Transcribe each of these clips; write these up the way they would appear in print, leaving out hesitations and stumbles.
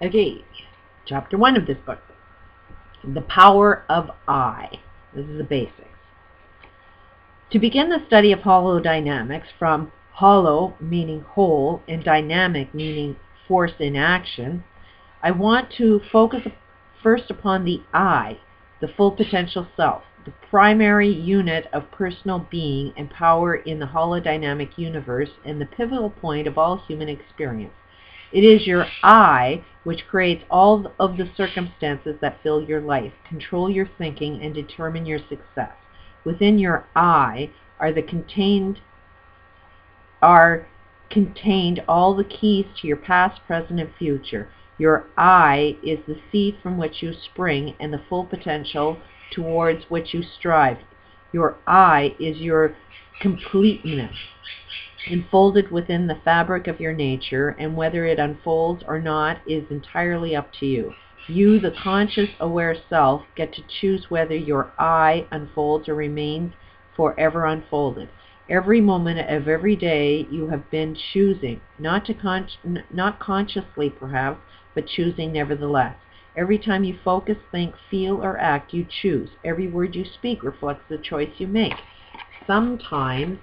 Okay, chapter 1 of this book, The Power of I. This is the basics. To begin the study of holodynamics, from holo meaning whole and dynamic meaning force in action, I want to focus first upon the I, the full potential self, the primary unit of personal being and power in the holodynamic universe and the pivotal point of all human experience. It is your I which creates all of the circumstances that fill your life, control your thinking, and determine your success. Within your I are contained all the keys to your past, present, and future. Your I is the seed from which you spring and the full potential towards which you strive. Your I is your completeness, enfolded within the fabric of your nature, and whether it unfolds or not is entirely up to you. You, the conscious, aware self, get to choose whether your I unfolds or remains forever unfolded. Every moment of every day you have been choosing, not consciously perhaps, but choosing nevertheless. Every time you focus, think, feel, or act, you choose. Every word you speak reflects the choice you make. Sometimes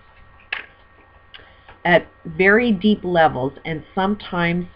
at very deep levels and sometimes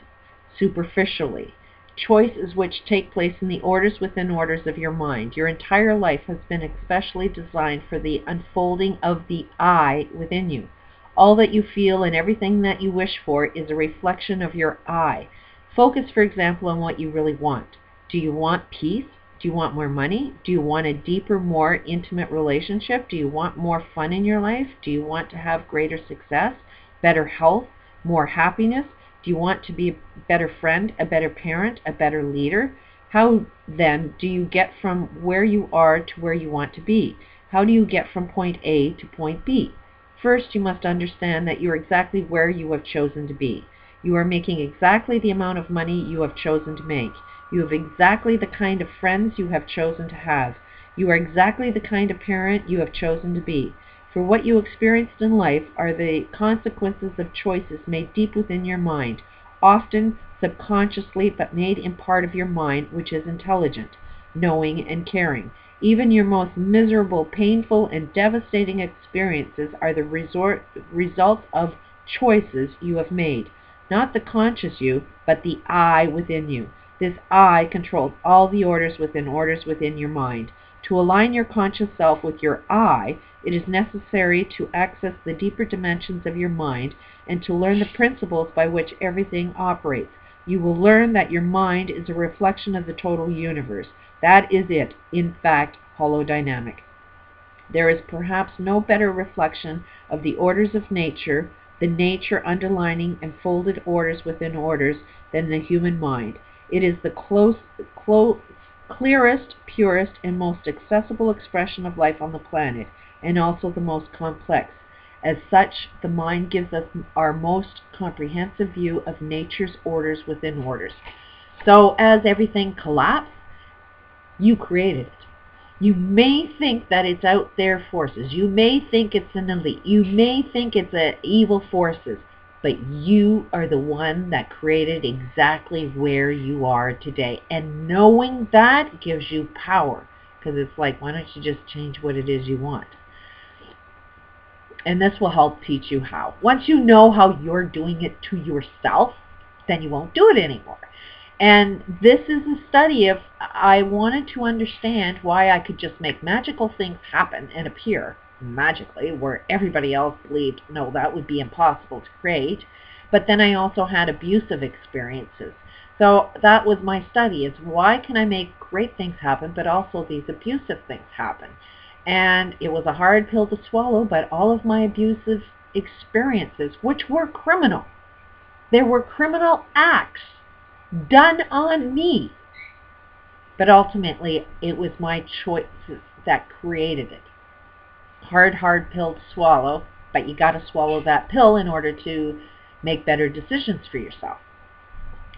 superficially. Choices which take place in the orders within orders of your mind. Your entire life has been especially designed for the unfolding of the I within you. All that you feel and everything that you wish for is a reflection of your I. Focus, for example, on what you really want. Do you want peace? Do you want more money? Do you want a deeper, more intimate relationship? Do you want more fun in your life? Do you want to have greater success, better health, more happiness? Do you want to be a better friend, a better parent, a better leader? How then do you get from where you are to where you want to be? How do you get from point A to point B? First, you must understand that you are exactly where you have chosen to be. You are making exactly the amount of money you have chosen to make. You have exactly the kind of friends you have chosen to have. You are exactly the kind of parent you have chosen to be. For what you experienced in life are the consequences of choices made deep within your mind, often subconsciously, but made in part of your mind, which is intelligent, knowing, and caring. Even your most miserable, painful, and devastating experiences are the result of choices you have made. Not the conscious you, but the I within you. This I controls all the orders within your mind. To align your conscious self with your I, it is necessary to access the deeper dimensions of your mind and to learn the principles by which everything operates. You will learn that your mind is a reflection of the total universe. That is it, in fact, holodynamic. There is perhaps no better reflection of the orders of nature, the nature underlining and folded orders within orders, than the human mind. It is the clearest, purest, and most accessible expression of life on the planet, and also the most complex. As such, the mind gives us our most comprehensive view of nature's orders within orders. So as everything collapsed, you created it. You may think that it's out there forces. You may think it's an elite. You may think it's evil forces. But you are the one that created exactly where you are today. And knowing that gives you power. Because it's like, why don't you just change what it is you want? And this will help teach you how. Once you know how you're doing it to yourself, then you won't do it anymore. And this is a study of, I wanted to understand why I could just make magical things happen and appear magically, where everybody else believed, no, that would be impossible to create. But then I also had abusive experiences. So that was my study, is why can I make great things happen, but also these abusive things happen? And it was a hard pill to swallow, but all of my abusive experiences, which were criminal, there were criminal acts done on me. But ultimately, it was my choices that created it. Hard pill to swallow, but you got to swallow that pill in order to make better decisions for yourself.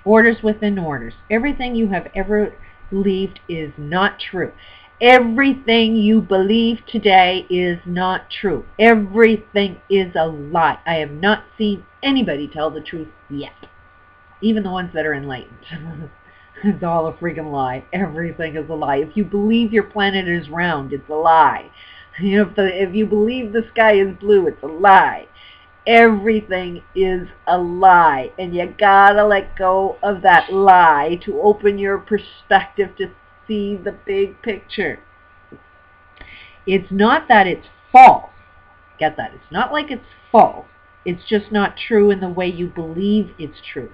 Orders within orders. Everything you have ever believed is not true. Everything you believe today is not true. Everything is a lie. I have not seen anybody tell the truth yet, even the ones that are enlightened. It's all a freaking lie. Everything is a lie. If you believe your planet is round, it's a lie. If you believe the sky is blue, it's a lie. Everything is a lie, and you gotta let go of that lie to open your perspective to see the big picture. It's not that it's false. Get that? It's not like it's false. It's just not true in the way you believe it's true.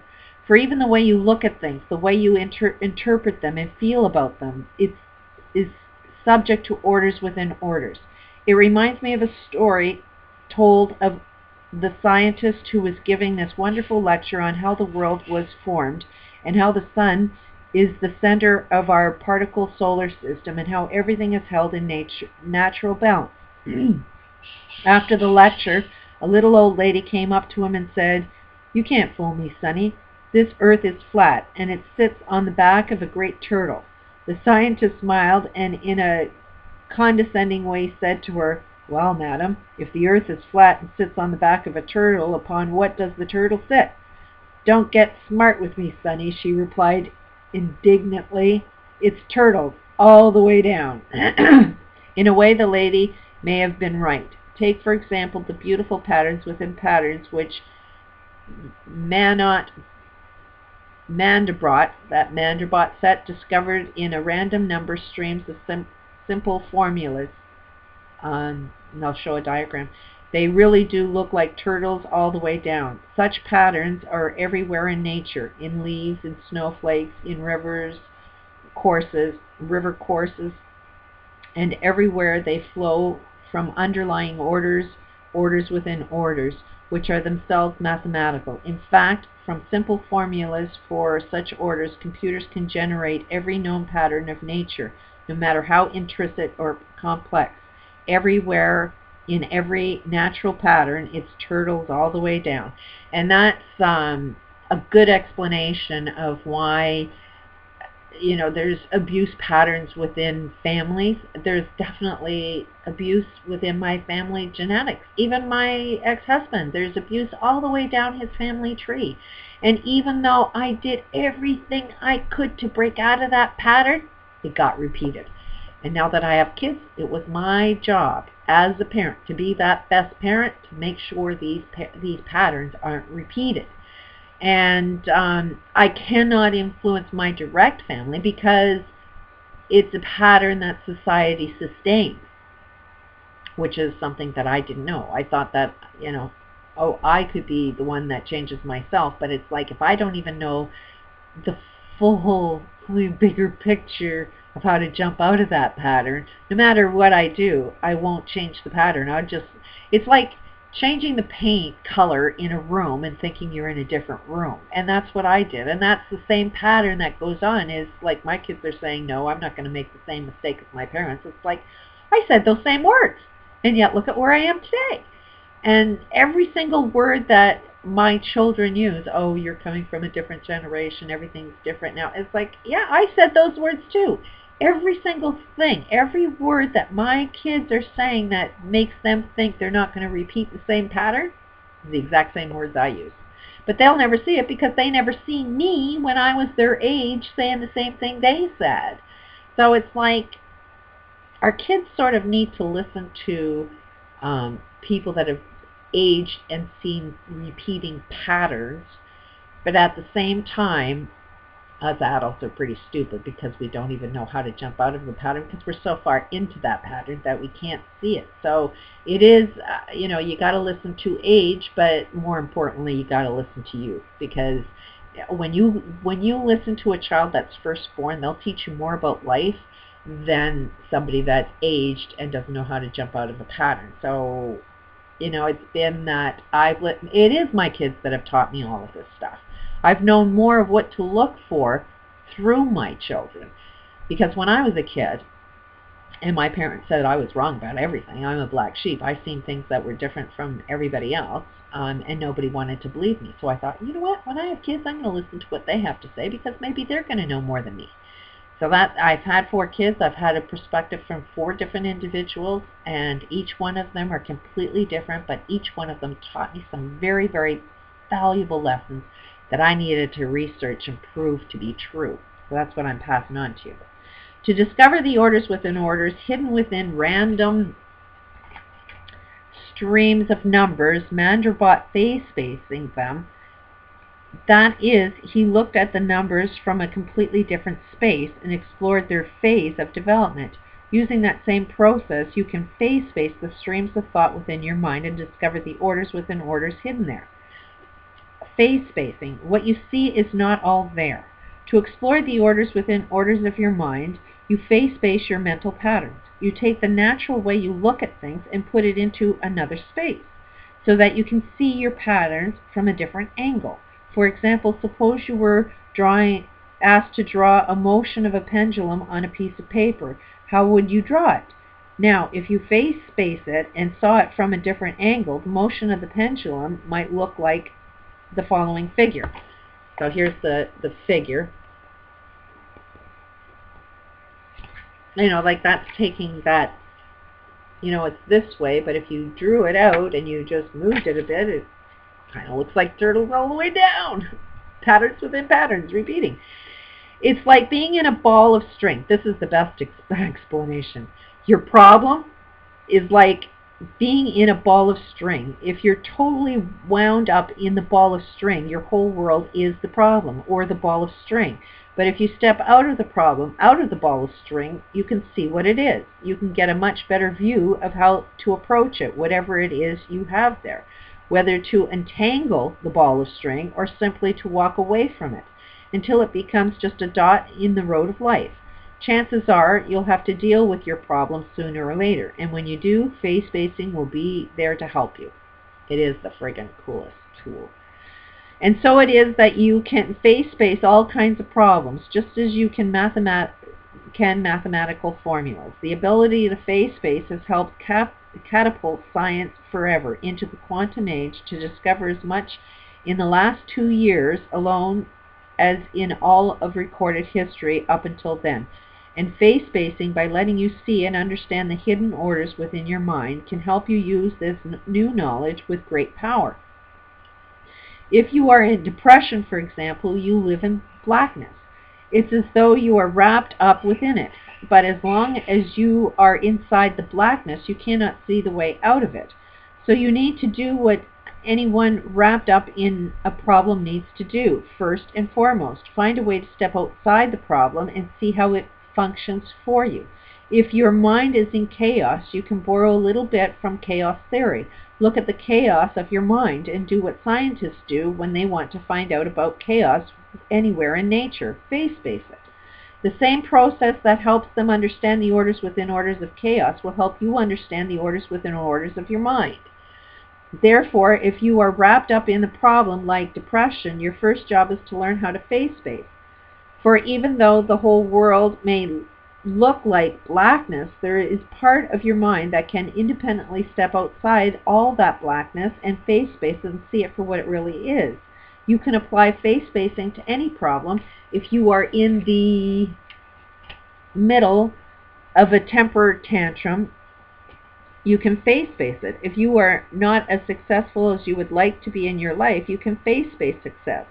For even the way you look at things, the way you interpret them and feel about them, it is subject to orders within orders. It reminds me of a story told of the scientist who was giving this wonderful lecture on how the world was formed and how the sun is the center of our particle solar system and how everything is held in natural balance. After the lecture, a little old lady came up to him and said, "You can't fool me, Sonny. This earth is flat, and it sits on the back of a great turtle." The scientist smiled and in a condescending way said to her, "Well, madam, if the earth is flat and sits on the back of a turtle, upon what does the turtle sit?" "Don't get smart with me, Sonny," she replied indignantly. "It's turtles all the way down." In a way, the lady may have been right. Take, for example, the beautiful patterns within patterns which Mandelbrot set discovered in a random number streams of simple formulas. And I'll show a diagram. They really do look like turtles all the way down. Such patterns are everywhere in nature, in leaves, in snowflakes, in river courses, and everywhere they flow from underlying orders within orders, which are themselves mathematical. In fact, from simple formulas for such orders, computers can generate every known pattern of nature, no matter how intricate or complex. Everywhere, in every natural pattern, it's turtles all the way down. And that's a good explanation of why there's abuse patterns within families. There's definitely abuse within my family genetics. Even my ex-husband, there's abuse all the way down his family tree. And even though I did everything I could to break out of that pattern, it got repeated. And now that I have kids, it was my job as a parent to be that best parent to make sure these patterns aren't repeated. And I cannot influence my direct family because it's a pattern that society sustains, which is something that I didn't know. I thought that, I could be the one that changes myself, but it's like if I don't even know the full, bigger picture of how to jump out of that pattern, no matter what I do, I won't change the pattern. It's like changing the paint color in a room and thinking you're in a different room. And that's what I did. And that's the same pattern that goes on. Is like my kids are saying, no, I'm not going to make the same mistake as my parents. It's like, I said those same words. And yet look at where I am today. And every single word that my children use, "Oh, you're coming from a different generation, everything's different now." It's like, yeah, I said those words too. Every single thing, every word that my kids are saying that makes them think they're not going to repeat the same pattern is the exact same words I use. But they'll never see it because they never seen me when I was their age saying the same thing they said. So it's like our kids sort of need to listen to people that have aged and seen repeating patterns, but at the same time, us adults are pretty stupid because we don't even know how to jump out of the pattern because we're so far into that pattern that we can't see it. So it is, you got to listen to age, but more importantly, you got to listen to youth, because when you listen to a child that's first born, they'll teach you more about life than somebody that's aged and doesn't know how to jump out of a pattern. So, it's been that it is my kids that have taught me all of this stuff. I've known more of what to look for through my children. Because when I was a kid, and my parents said I was wrong about everything, I'm a black sheep, I seen things that were different from everybody else, and nobody wanted to believe me. So I thought, you know what, when I have kids, I'm going to listen to what they have to say, because maybe they're going to know more than me. So that I've had 4 kids. I've had a perspective from 4 different individuals, and each one of them are completely different, but each one of them taught me some very, very valuable lessons that I needed to research and prove to be true. So that's what I'm passing on to you. To discover the orders within orders hidden within random streams of numbers, Mandelbrot phase spacing them. That is, he looked at the numbers from a completely different space and explored their phase of development. Using that same process, you can phase space the streams of thought within your mind and discover the orders within orders hidden there. Phase spacing. What you see is not all there. To explore the orders within orders of your mind, you phase space your mental patterns. You take the natural way you look at things and put it into another space so that you can see your patterns from a different angle. For example, suppose you were asked to draw a motion of a pendulum on a piece of paper. How would you draw it? Now, if you phase space it and saw it from a different angle, the motion of the pendulum might look like the following figure. So here's the figure. Like that's taking that, it's this way, but if you drew it out and you just moved it a bit, it kind of looks like turtles all the way down. Patterns within patterns, repeating. It's like being in a ball of string. This is the best explanation. Your problem is like being in a ball of string. If you're totally wound up in the ball of string, your whole world is the problem or the ball of string. But if you step out of the problem, out of the ball of string, you can see what it is. You can get a much better view of how to approach it, whatever it is you have there, whether to entangle the ball of string or simply to walk away from it until it becomes just a dot in the road of life. Chances are you'll have to deal with your problem sooner or later, and when you do, phase spacing will be there to help you. It is the friggin' coolest tool. And so it is that you can phase space all kinds of problems, just as you can mathematical formulas. The ability to phase space has helped catapult science forever into the quantum age to discover as much in the last 2 years alone as in all of recorded history up until then. And phase spacing, by letting you see and understand the hidden orders within your mind, can help you use this new knowledge with great power. If you are in depression, for example, you live in blackness. It's as though you are wrapped up within it. But as long as you are inside the blackness, you cannot see the way out of it. So you need to do what anyone wrapped up in a problem needs to do. First and foremost, find a way to step outside the problem and see how it functions for you. If your mind is in chaos, you can borrow a little bit from chaos theory. Look at the chaos of your mind and do what scientists do when they want to find out about chaos anywhere in nature. Phase space it. The same process that helps them understand the orders within orders of chaos will help you understand the orders within orders of your mind. Therefore, if you are wrapped up in the problem like depression, your first job is to learn how to phase space. For even though the whole world may look like blackness, there is part of your mind that can independently step outside all that blackness and phase space it and see it for what it really is. You can apply phase spacing to any problem. If you are in the middle of a temper tantrum, you can phase space it. If you are not as successful as you would like to be in your life, you can phase space success.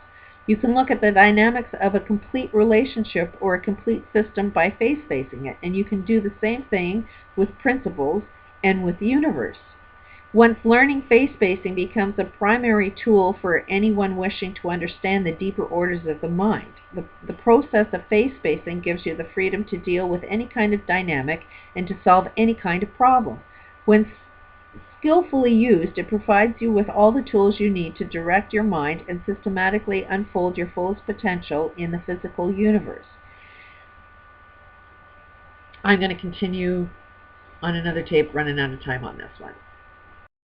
You can look at the dynamics of a complete relationship or a complete system by phase spacing it, and you can do the same thing with principles and with the universe. Once learning phase spacing becomes a primary tool for anyone wishing to understand the deeper orders of the mind. The process of phase spacing gives you the freedom to deal with any kind of dynamic and to solve any kind of problem. When skillfully used, it provides you with all the tools you need to direct your mind and systematically unfold your fullest potential in the physical universe. I'm going to continue on another tape, running out of time on this one.